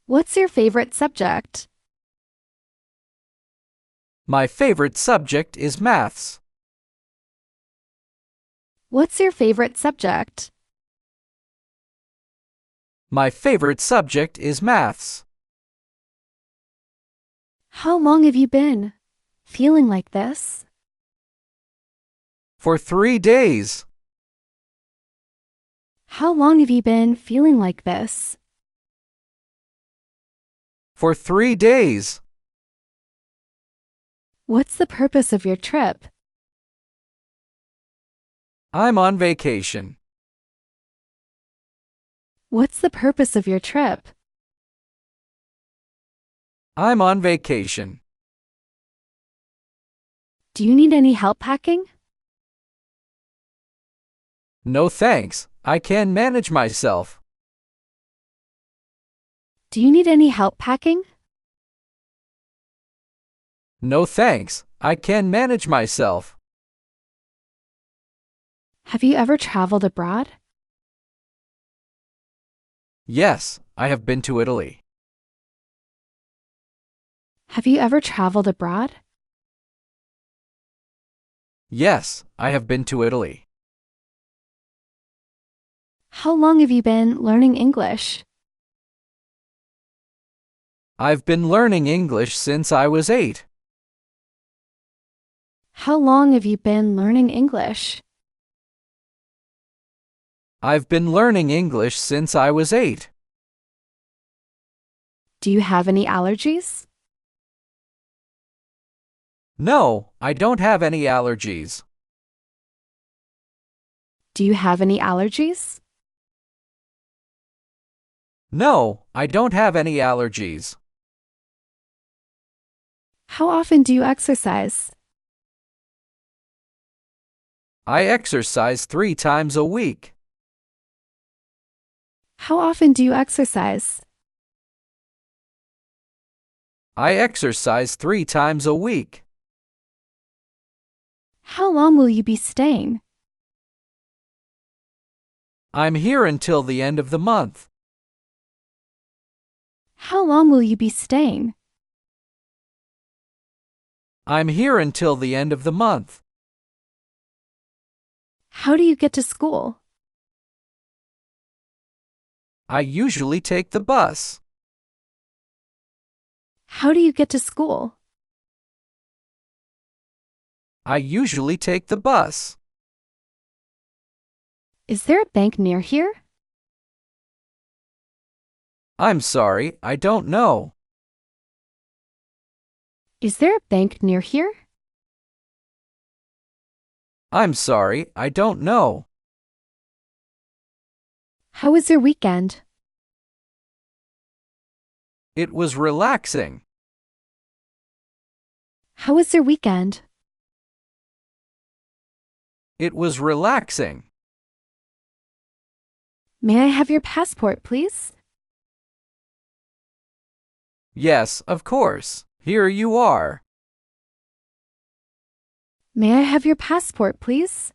What's your favorite subject? My favorite subject is maths. What's your favorite subject? My favorite subject is maths. How long have you been feeling like this? For 3 days. How long have you been feeling like this? For 3 days. What's the purpose of your trip? I'm on vacation. What's the purpose of your trip? I'm on vacation. Do you need any help packing? No thanks, I can manage myself. Do you need any help packing? No thanks, I can manage myself. Have you ever traveled abroad? Yes, I have been to Italy. Have you ever traveled abroad? Yes, I have been to Italy. How long have you been learning English? I've been learning English since I was 8. How long have you been learning English? I've been learning English since I was 8. Do you have any allergies? No, I don't have any allergies. Do you have any allergies? No, I don't have any allergies. How often do you exercise? I exercise 3 times a week. How often do you exercise? I exercise 3 times a week. How long will you be staying? I'm here until the end of the month. How long will you be staying? I'm here until the end of the month. How do you get to school? I usually take the bus. How do you get to school? I usually take the bus. Is there a bank near here? I'm sorry, I don't know. Is there a bank near here? I'm sorry, I don't know. How was your weekend? It was relaxing. How was your weekend? It was relaxing. May I have your passport, please? Yes, of course. Here you are. May I have your passport, please?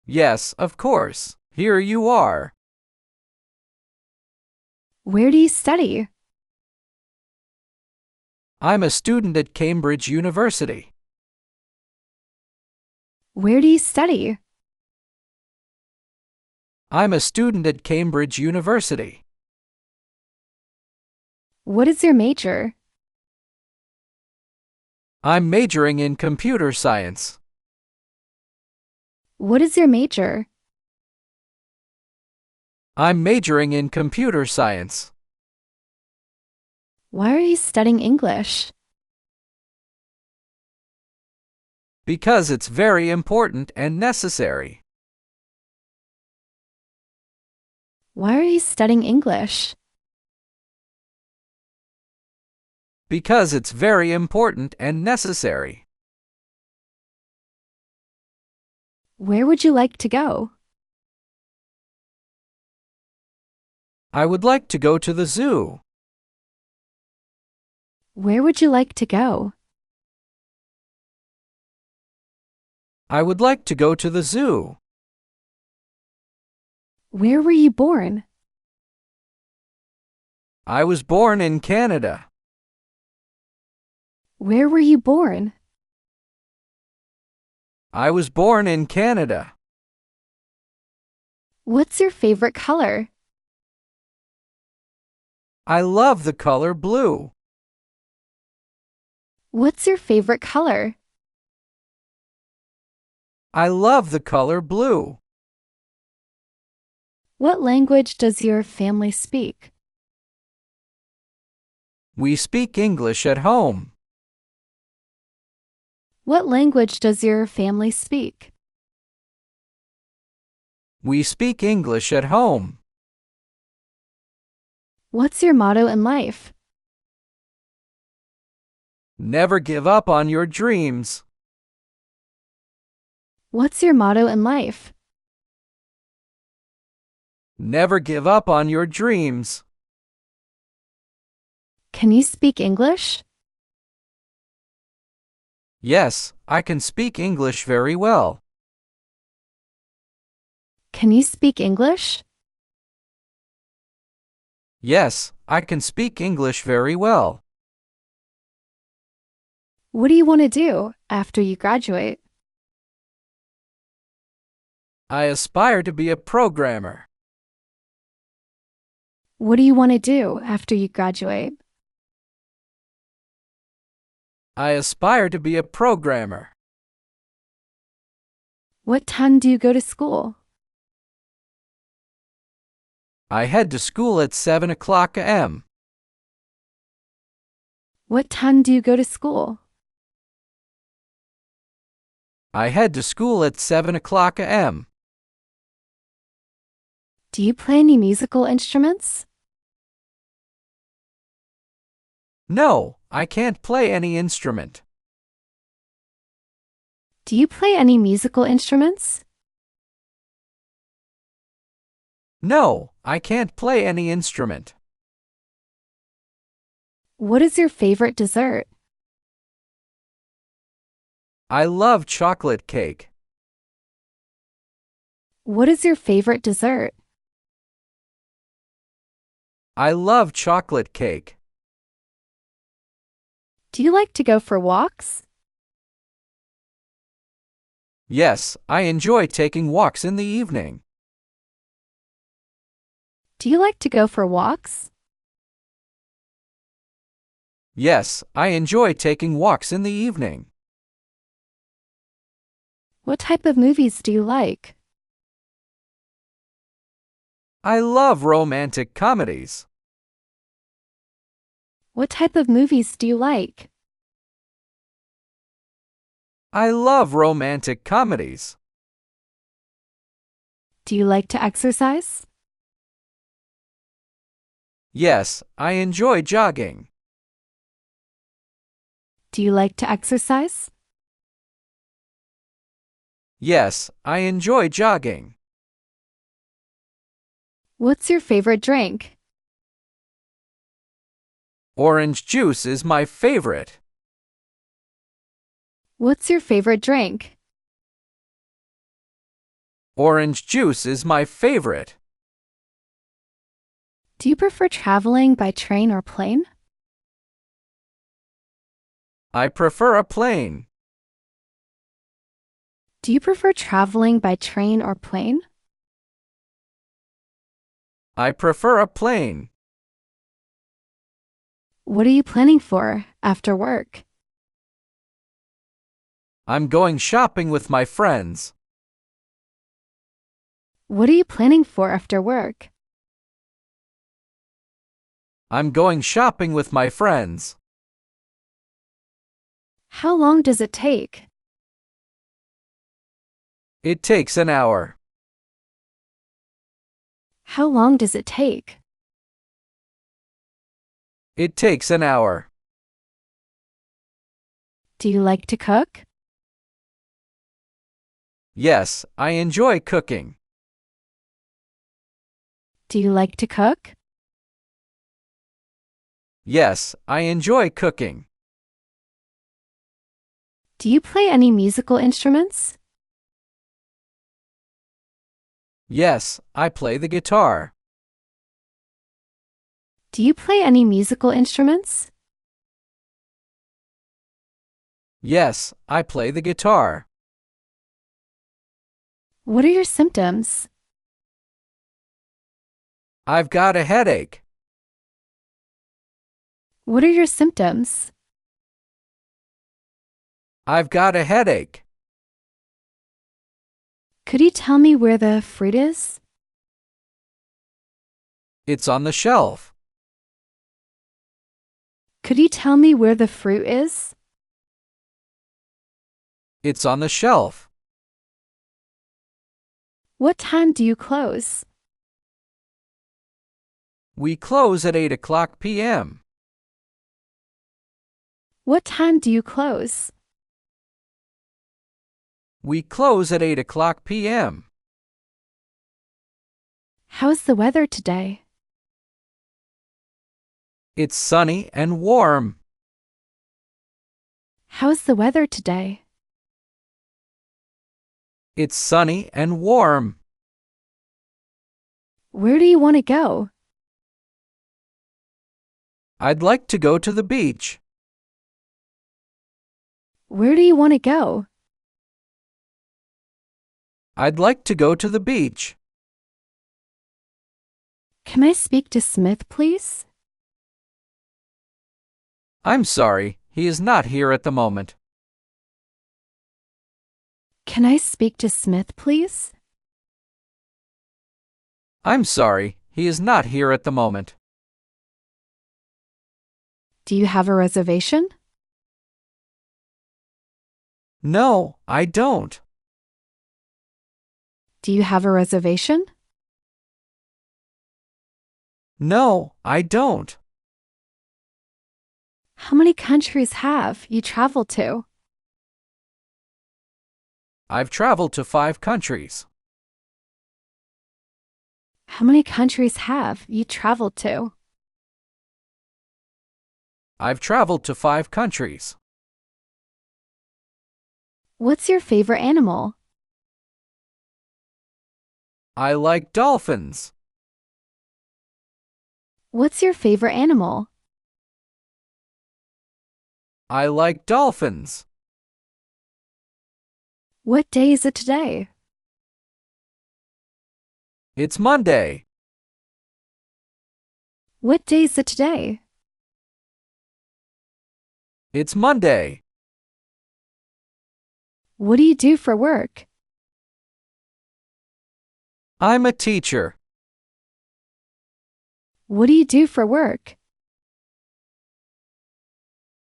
Yes, of course. Here you are. Where do you study? I'm a student at Cambridge University. Where do you study? I'm a student at Cambridge University. What is your major? I'm majoring in computer science. What is your major? I'm majoring in computer science. Why are you studying English? Because it's very important and necessary. Why are you studying English? Because it's very important and necessary. Where would you like to go? I would like to go to the zoo. Where would you like to go? I would like to go to the zoo. Where were you born? I was born in Canada. Where were you born? I was born in Canada. What's your favorite color? I love the color blue. What's your favorite color? I love the color blue. What language does your family speak? We speak English at home. What language does your family speak? We speak English at home. What's your motto in life? Never give up on your dreams. What's your motto in life? Never give up on your dreams. Can you speak English? Yes, I can speak English very well. Can you speak English? Yes, I can speak English very well. What do you want to do after you graduate? I aspire to be a programmer. What do you want to do after you graduate? I aspire to be a programmer. What time do you go to school? I head to school at 7 o'clock a.m. What time do you go to school? I head to school at 7 o'clock a.m. Do you play any musical instruments? No, I can't play any instrument. Do you play any musical instruments? No, I can't play any instrument. What is your favorite dessert? I love chocolate cake. What is your favorite dessert? I love chocolate cake. Do you like to go for walks? Yes, I enjoy taking walks in the evening. Do you like to go for walks? Yes, I enjoy taking walks in the evening. What type of movies do you like? I love romantic comedies. What type of movies do you like? I love romantic comedies. Do you like to exercise? Yes, I enjoy jogging. Do you like to exercise? Yes, I enjoy jogging. What's your favorite drink? Orange juice is my favorite. What's your favorite drink? Orange juice is my favorite. Do you prefer traveling by train or plane? I prefer a plane. Do you prefer traveling by train or plane? I prefer a plane. What are you planning for after work? I'm going shopping with my friends. What are you planning for after work? I'm going shopping with my friends. How long does it take? It takes an hour. How long does it take? It takes an hour. Do you like to cook? Yes, I enjoy cooking. Do you like to cook? Yes, I enjoy cooking. Do you play any musical instruments? Yes, I play the guitar. Do you play any musical instruments? Yes, I play the guitar. What are your symptoms? I've got a headache. What are your symptoms? I've got a headache. Could you tell me where the fruit is? It's on the shelf. Could you tell me where the fruit is? It's on the shelf. What time do you close? We close at 8 p.m. What time do you close? We close at 8 p.m. How's the weather today? It's sunny and warm. How's the weather today? It's sunny and warm. Where do you want to go? I'd like to go to the beach. Where do you want to go? I'd like to go to the beach. Can I speak to Smith, please? I'm sorry, he is not here at the moment. Can I speak to Smith, please? I'm sorry, he is not here at the moment. Do you have a reservation? No, I don't. Do you have a reservation? No, I don't. How many countries have you traveled to? I've traveled to 5 countries. How many countries have you traveled to? I've traveled to 5 countries. What's your favorite animal? I like dolphins. What's your favorite animal? I like dolphins. What day is it today? It's Monday. What day is it today? It's Monday. What do you do for work? I'm a teacher. What do you do for work?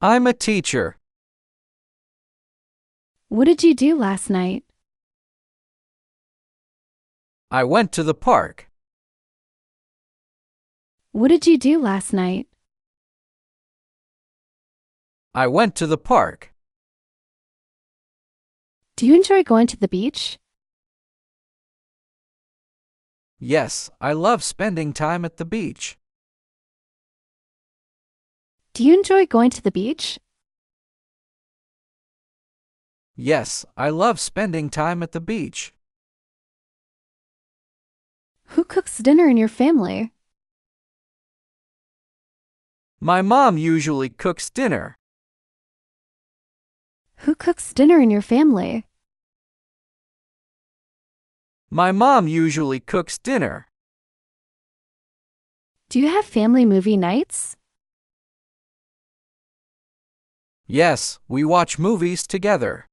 I'm a teacher. What did you do last night? I went to the park. What did you do last night? I went to the park. Do you enjoy going to the beach? Yes, I love spending time at the beach. Do you enjoy going to the beach? Yes, I love spending time at the beach. Who cooks dinner in your family? My mom usually cooks dinner. Who cooks dinner in your family? My mom usually cooks dinner. Do you have family movie nights? Yes, we watch movies together.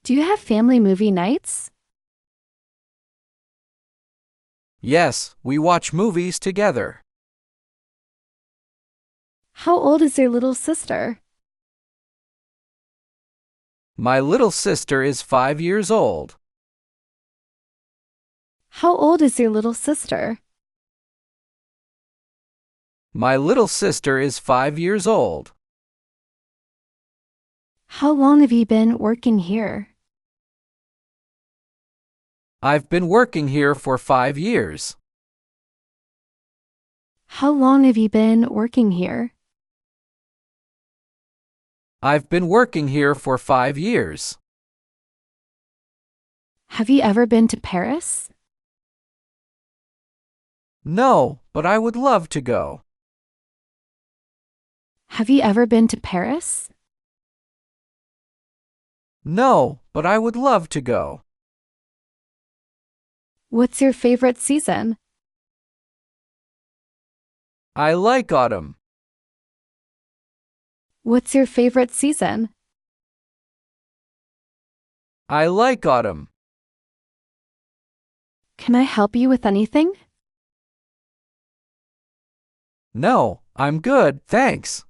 Do you have family movie nights? Yes, we watch movies together. How old is your little sister? My little sister is 5 years old. How old is your little sister? My little sister is 5 years old. How long have you been working here? I've been working here for 5 years. How long have you been working here? I've been working here for 5 years. Have you ever been to Paris? No, but I would love to go. Have you ever been to Paris? No, but I would love to go. What's your favorite season? I like autumn. What's your favorite season? I like autumn. Can I help you with anything? No, I'm good, thanks.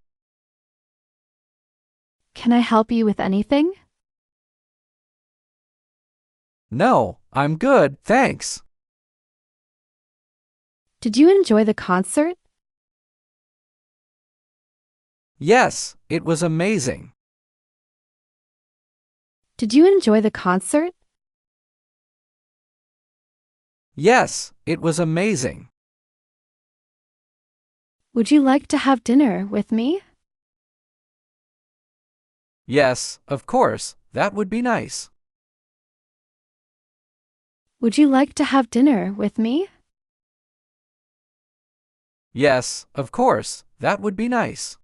Can I help you with anything? No, I'm good, thanks. Did you enjoy the concert? Yes, it was amazing. Did you enjoy the concert? Yes, it was amazing. Would you like to have dinner with me? Yes, of course, that would be nice. Would you like to have dinner with me? Yes, of course, that would be nice.